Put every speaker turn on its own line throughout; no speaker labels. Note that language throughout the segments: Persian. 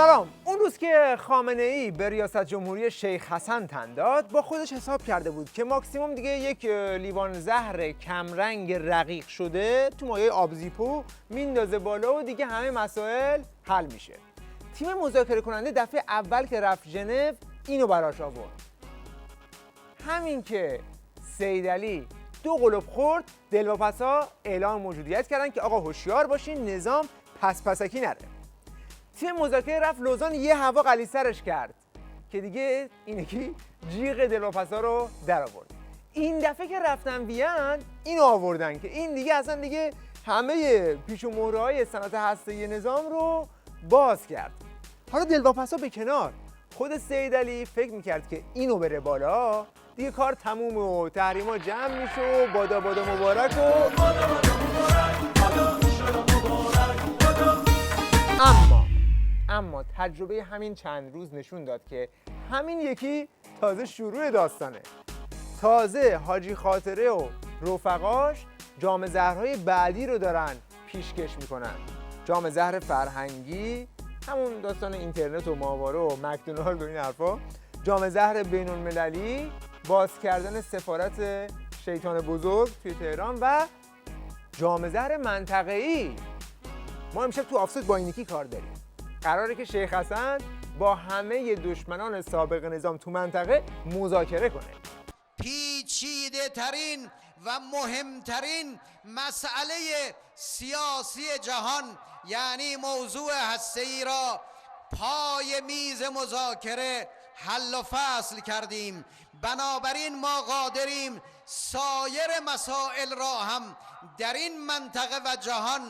سلام. اون روز که خامنه‌ای به ریاست جمهوری شیخ حسن تن داد، با خودش حساب کرده بود که ماکسیموم دیگه یک لیوان زهر کمرنگ رقیق شده تو مایع آبزیپو میندازه بالا و دیگه همه مسائل حل میشه. تیم مذاکره کننده دفعه اول که رفت ژنو اینو براش آورد. همین که سیدعلی 2 قلوب خورد، دلواپسا اعلام موجودیت کردن که آقا هوشیار باشین نظام پسکی نره. تیم مذاکره رفت لوزان یه هوا قلیسرش کرد که دیگه اینکی جیغ دلواپسا رو در آورد. این دفعه که رفتن وین اینو آوردن که این دیگه اصلا دیگه همه پیش و مهره‌های صنعت هسته‌ای نظام رو باز کرد. حالا دلواپسا به کنار، خود سیدعلی فکر میکرد که اینو بره بالا دیگه کار تمومه و تحریما جمع میشه و بادا مبارک و اما تجربه همین چند روز نشون داد که همین یکی تازه شروع داستانه. تازه حاجی خاطره و رفقاش جام زهرهای بعدی رو دارن پیشکش میکنن. جام زهر فرهنگی، همون داستان اینترنت و ماهواره و مکدونالد و این حرفا. جام زهر بین المللی، باز کردن سفارت شیطان بزرگ توی تهران و جام زهر منطقه‌ای. ما امشب تو آفساید با اینکی کار داریم. قراره که شیخ حسن با همه دشمنان سابق نظام تو منطقه مذاکره کنه.
پیچیده ترین و مهمترین مسئله سیاسی جهان یعنی موضوع هسته‌ای را پای میز مذاکره حل و فصل کردیم. بنابراین ما قادریم سایر مسائل را هم در این منطقه و جهان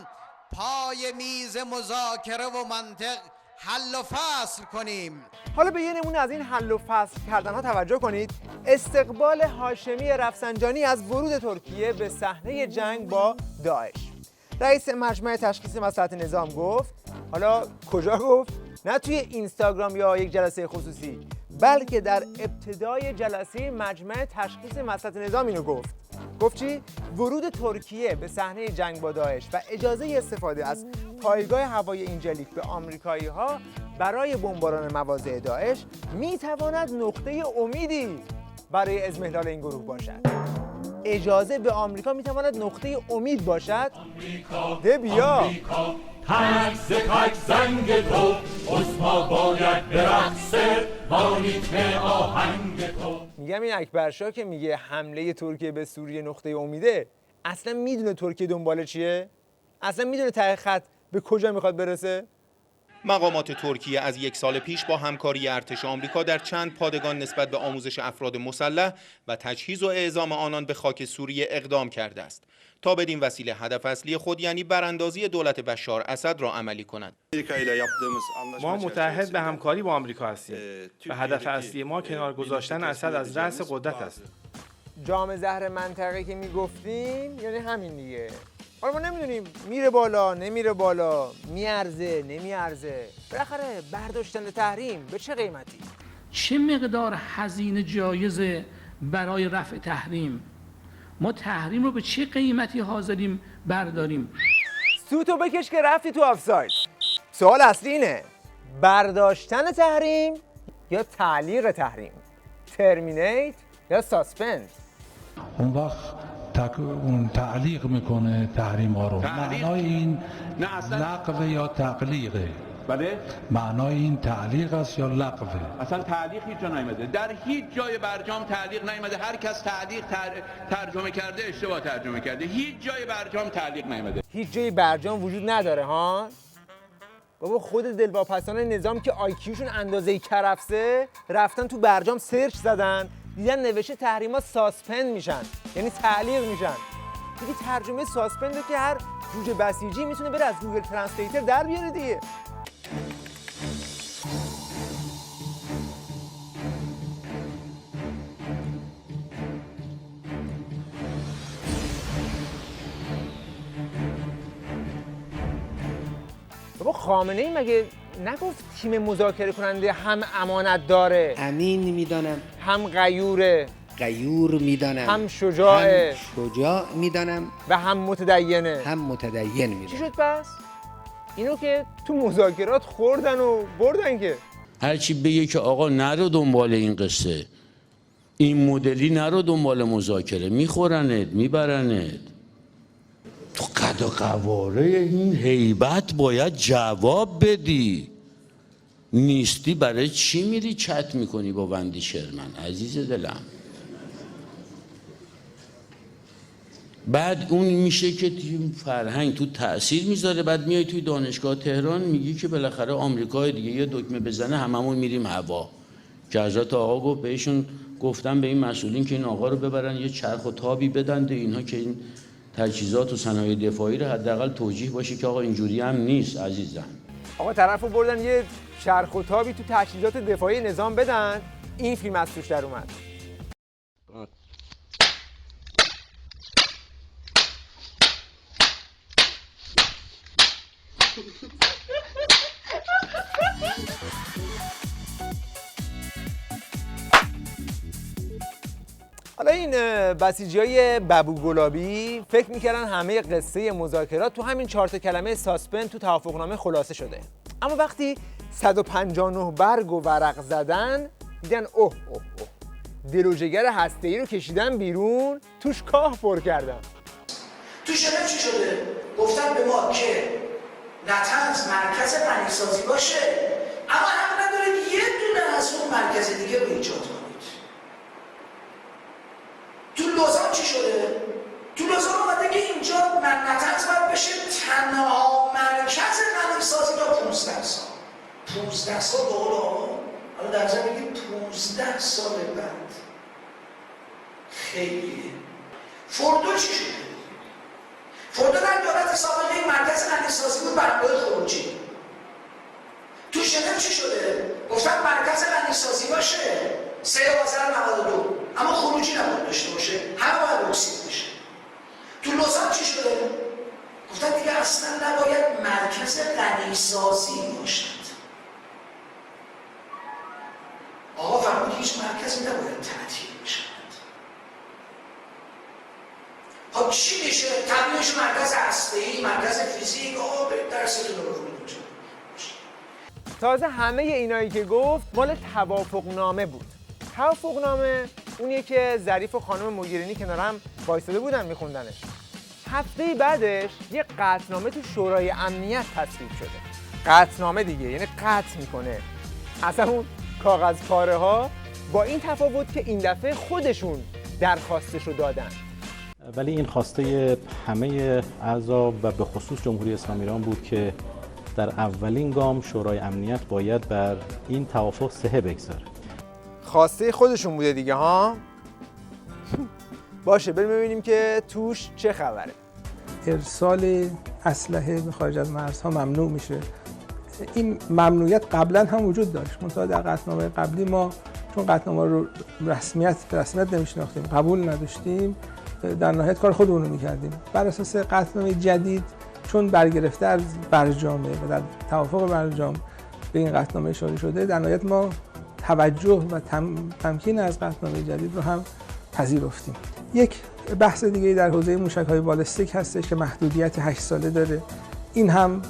پای میز مذاکره و منطق حل و فصل کنیم.
حالا به یه نمونه از این حل و فصل کردن ها توجه کنید. استقبال هاشمی رفسنجانی از ورود ترکیه به صحنه جنگ با داعش. رئیس مجمع تشخیص مصلحت نظام گفت، حالا کجا گفت؟ نه توی اینستاگرام یا یک جلسه خصوصی، بلکه در ابتدای جلسه مجمع تشخیص مصلحت نظام اینو گفت چی؟ ورود ترکیه به صحنه جنگ با داعش و اجازه استفاده از پایگاه هوایی اینجلیک به آمریکایی‌ها برای بمباران مواضع داعش میتواند نقطه امیدی برای اضمحلال این گروه باشد. اجازه به آمریکا میتواند نقطه امید باشد. ده بیا
تک ز تک زنگ تو اسما باید برقصه با ریتم آهنگ تو.
میگم این اکبرشاه که میگه حمله ترکیه به سوریه نقطه امیده، اصلا میدونه ترکیه دنبال چیه؟ اصلا میدونه ته خط به کجا میخواد برسه؟
مقامات ترکیه از 1 سال پیش با همکاری ارتش آمریکا در چند پادگان نسبت به آموزش افراد مسلح و تجهیز و اعزام آنان به خاک سوریه اقدام کرده است تا بدین وسیله هدف اصلی خود یعنی براندازی دولت بشار اسد را عملی کنند.
ما متعهد به همکاری با آمریکا هستیم و هدف اصلی ما کنار گذاشتن اسد از رأس قدرت است.
جام زهر منطقه که میگفتیم یعنی همین دیگه. حالا ما نمیدونیم میره بالا نمیره بالا، میارزه نمیارزه. بالاخره برداشتن تحریم به چه قیمتی؟
چه مقدار هزینه جایزه برای رفع تحریم؟ ما تحریم رو به چه قیمتی حاضریم برداریم؟
سوتو بکش که رفتی تو آفساید. سوال اصلی اینه، برداشتن تحریم یا تعلیق تحریم؟ ترمینیت یا ساسپند؟
اون وقت اون تعلیق میکنه تحریم ها رو. معنای این لغو یا تقلیقه؟
بله؟
معنای این تعلیق است یا لغوه؟
اصلا تعلیق هیچ جا نیامده. در هیچ جای برجام تعلیق نیامده. هر کس تعلیق ترجمه کرده اشتباه ترجمه کرده. هیچ جای برجام تعلیق نیامده.
هیچ جای برجام وجود نداره ها؟ بابا خود دلواپسان نظام که آیکیوشون اندازه کرفسه رفتن تو برجام سرچ زدن، دیدن نوشته تحریما ساسپند میشن، یعنی تعلیق میشن. دیگه ترجمه ساسپند رو که هر جوجه بسیجی میتونه بره از گوگل ترنسلیتر در بیاره دیگه. بابا خامنه‌ای مگه نگفت تیم مذاکره کننده هم امانت داره،
امین میدانم،
هم غیور
میدانم،
هم شجاعه،
هم شجاع میدانم
و هم متدینه.
هم متدین میدانم.
چی شد پس؟ اینو که تو مذاکرات خوردن و بردن که.
هرچی بگه که آقا نرو دنبال این قصه، این مدلی نرو دنبال مذاکره، میخورنت میبرنت. تو قد و قواره این هیبت باید جواب بدی. نیستی برای چی میری چت میکنی با وندی شرمن عزیز دلم؟ بعد اون میشه که توی فرهنگ تو تأثیر میذاره، بعد میای توی دانشگاه تهران میگی که بالاخره آمریکای دیگه یه دکمه بزنه هممون میریم هوا. که حضرت آقا گفت بهشون گفتن به این مسئولین که این آقا رو ببرن یه چرخ و تابی بدن به اینها که این تجهیزات و صنایع دفاعی رو حداقل توجیه باشه که آقا اینجوری هم نیست عزیزم.
آقا طرفو بردن یه چرخ و تابی تو تجهیزات دفاعی نظام بدن، این فیلم از توش در اومد. حالا این بسیجیای ببو گلابی فکر میکردن همه قصه مذاکرات تو همین 4 کلمه ساسپن تو توافقنامه خلاصه شده، اما وقتی 159 برگ و ورق زدن دیدن اوه اوه اوه دل و جگر هسته‌ای رو کشیدن بیرون، توش کاه پر کردن.
تو ژنو چی شده؟ گفتن به ما که نتنز مرکز غنی‌سازی باشه، اما حق ندارید یه دونه از اون مرکز دیگه رو ایجاد کنید. تو لوزان چی شده؟ تو لوزان اومده که اینجا نتنز باید بشه تنها مرکز غنی‌سازی تا 15 سال. 15 سال به قول آقا، حالا در ضمن میگیم 15 سال بعد. خیلیه. فوردو چی شده؟ فوردو در دولت سابقه یک مرکز غنی‌سازی بود برای خروجی. تو ژنو چی شده؟ گفتن مرکز غنی‌سازی باشه 3 آذر 92، اما خروجی نباید داشته باشه، همه باید بکسید بشه. تو لوزان چی شده؟ گفتن دیگه اصلا نباید مرکز غنی‌سازی باشد. آقا فرمود هیچ مرکزی نباید تعطیل بشود. خب چی میشه؟ تبدیلش مرکز هسته‌ای، مرکز فیزیک، آقا برید درستون رو بخونید اونجا.
تازه همه اینایی که گفت مال توافقنامه بود. توافقنامه اونیه که ظریف و خانم موگرینی کنار هم وایساده بودن میخوندنش. هفته بعدش یه قطعنامه تو شورای امنیت تصویب شده. قطعنامه دیگه یعنی قطع میکنه. اصلا اون کاغذ پاره ها با این تفاوت که این دفعه خودشون درخواستش رو دادن.
ولی این خواسته همه اعضا و به خصوص جمهوری اسلامی ایران بود که در اولین گام شورای امنیت باید بر این توافق صحه بگذاره.
خواسته خودشون بوده دیگه ها؟ باشه بریم ببینیم که توش چه خبره.
ارسال اسلحه به خارج از مرزها ممنوع میشه. این ممنوعیت قبلا هم وجود داشت، منتها در قطعنامه قبلی ما چون قطعنامه رو به رسمیت نمیشناختیم، قبول نداشتیم، در نهایت کار خودمون رو میکردیم. بر اساس قطعنامه جدید چون برگرفته از برجامه و در توافق برجام به این قطعنامه اشاره شده، در نهایت ما توجه و تمکین از قطعنامه جدید رو هم پذیرفتیم. یک بحث دیگه در حوزه موشک‌های بالستیک هستش که محدودیت 8 ساله داره. این هم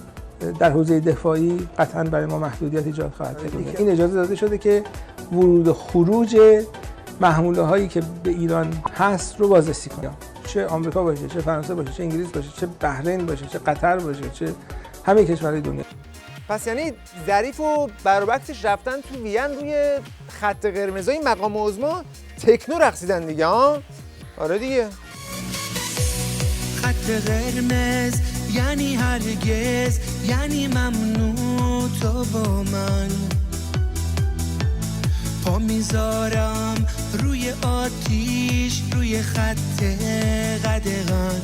در حوزه دفاعی قطعاً برای ما محدودیت ایجاد خواهد کرد. این اجازه داده شده که ورود و خروج محموله‌هایی که به ایران هست رو بازرسی کنیم. چه آمریکا باشه، چه فرانسه باشه، چه انگلیس باشه، چه بحرین باشه، چه قطر باشه، چه همه کشورهای دنیا.
پس یعنی ظریف و برابکسش رفتن تو وین روی خط قرمزای مقام عظما تکنو رقصیدن دیگه ها؟ آره دیگه.
خط قرمز یعنی هرگز، یعنی ممنوع تو با من. پا میذارم روی آتیش، روی خط قدغن.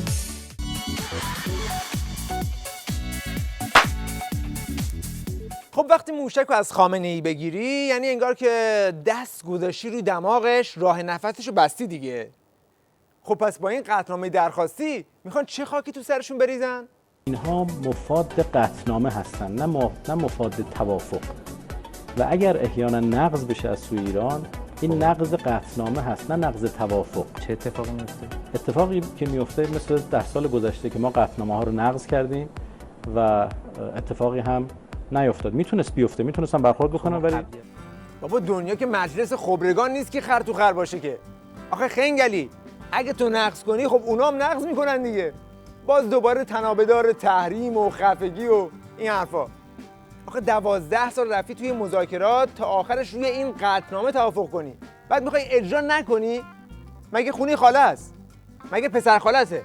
خب وقتی موشک رو از خامنه‌ای بگیری یعنی انگار که دست گذاشتی روی دماغش، راه نفسش رو بستی دیگه. خب پس با این قطعنامه درخواستی میخوان چه خاکی تو سرشون بریزن؟
اینها مفاد قطعنامه هستن، نه مفاد توافق. و اگر احیانا نقض بشه از سوی ایران، این نقض قطعنامه هست، نه نقض توافق.
چه اتفاقی میفته؟
اتفاقی که میفته مثل 10 سال گذشته که ما قطعنامه ها رو نقض کردیم و اتفاقی هم نیفتاد. میتونست بیفته، میتونستم برخورد بکنم، ولی
بابا دنیا که مجلس خبرگان نیست که خر تو خر باشه که. آخه خنگلی اگه تو نقض کنی خب اونا هم نقض میکنن دیگه. باز دوباره تنابه‌دار تحریم و خفگی و این حرفا. آخه 12 سال رفتی توی مذاکرات تا آخرش روی این قطعنامه توافق کنی، بعد میخوای اجرا نکنی؟ مگه خونی خاله است؟ مگه پسر خالته؟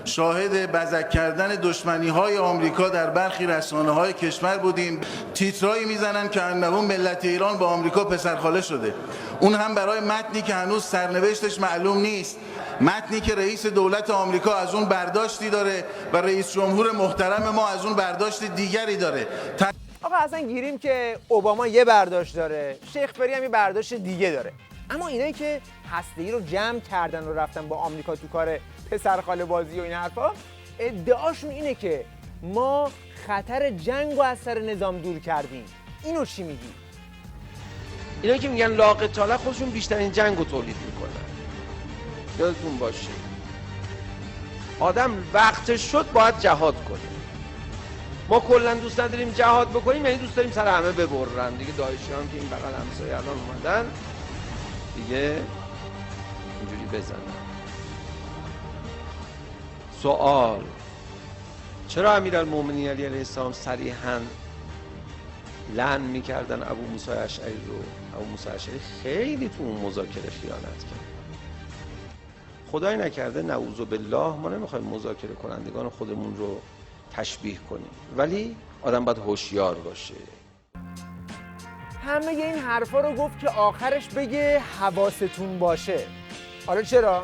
شاهد بزک کردن دشمنی‌های آمریکا در برخی رسانه‌های کشور بودیم. تیترایی میزنن که انه ملت ایران با آمریکا پسرخاله شده، اون هم برای متنی که هنوز سرنوشتش معلوم نیست، متنی که رئیس دولت آمریکا از اون برداشتی داره و رئیس جمهور محترم ما از اون برداشت دیگری داره.
آقا اصلا گیریم که اوباما یه برداشت داره، شیخ فری هم یه برداشت دیگه داره، اما اینایی که هسته‌ای رو جمع کردن و رفتن با آمریکا تو کار پسرخاله بازی و این حرفا، ادعاشون اینه که ما خطر جنگ رو از سر نظام دور کردیم. اینو چی میگی؟
اینا که میگن لاقطاله خودشون بیشترین جنگ رو تولید میکنن. یادتون باشه آدم وقتش شد باید جهاد کنه. ما کلا دوست نداریم جهاد بکنیم، یعنی دوست داریم سر همه ببرن دیگه. داعشیان که این بغل همسایه الان اومدن دیگه اینجوری بزنن. سوال: چرا امیرالمومنین علی علیه السلام صریحاً لعن میکردن ابو موسی اشعری رو؟ ابو موسی اشعری خیلی تو اون مذاکره خیانت کرد. خدای نکرده نعوذ بالله ما نمیخوایم مذاکره کنندگان خودمون رو تشبیه کنیم، ولی آدم باید هوشیار باشه.
همه این حرفا رو گفت که آخرش بگه حواستون باشه. حالا چرا؟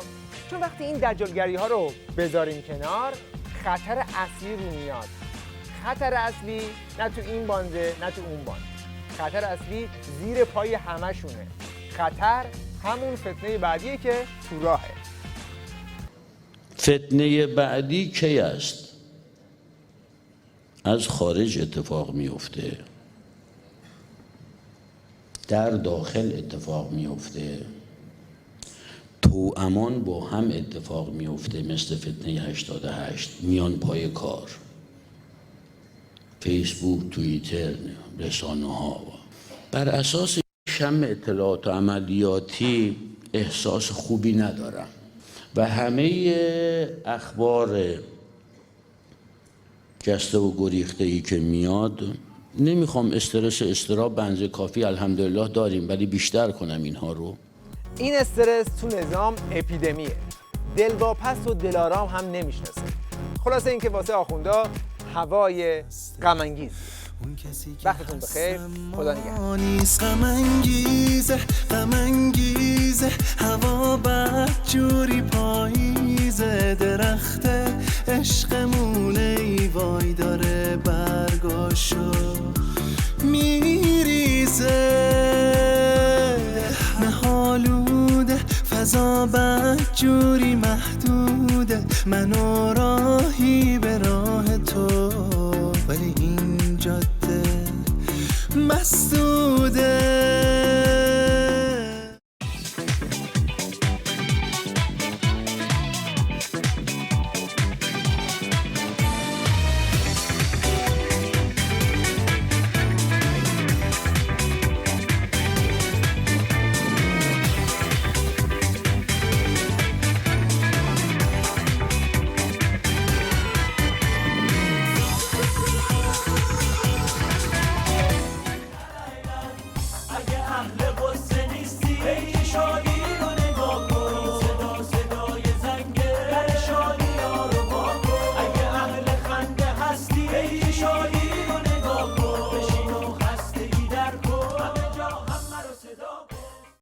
چون وقتی این دجالگری ها رو بذاریم کنار، خطر اصلی رو میاد. خطر اصلی نه تو این بانده نه تو اون باند. خطر اصلی زیر پای همشونه. خطر همون فتنه بعدیه که تو راهه.
فتنه بعدی کی است؟ از خارج اتفاق میفته، در داخل اتفاق میفته، توامان با هم اتفاق میفته، مثل فتنه 88 میان پای کار، فیسبوک، توییتر، رسانه ها. بر اساس شم اطلاعات و عملیاتی احساس خوبی ندارم و همه اخبار جسته و گریخته ای که میاد، نمیخوام استرس استراب بنز کافی الحمدلله داریم ولی بیشتر کنم اینها رو.
این استرس تو نظام اپیدمیه، دلواپس و دلارام هم نمیشناسه. خلاصه اینکه واسه آخوندا هوای غم‌انگیز. وقتتون بخیر، خدا نگهدار.
غم‌انگیزه هوا بدجوری پاییزه، درخت عشقمون ای وای داره برگاشو میریزه، نهالوده فضا بدجوری محدوده، منو راهی به راه تو، ولی این جاده مستون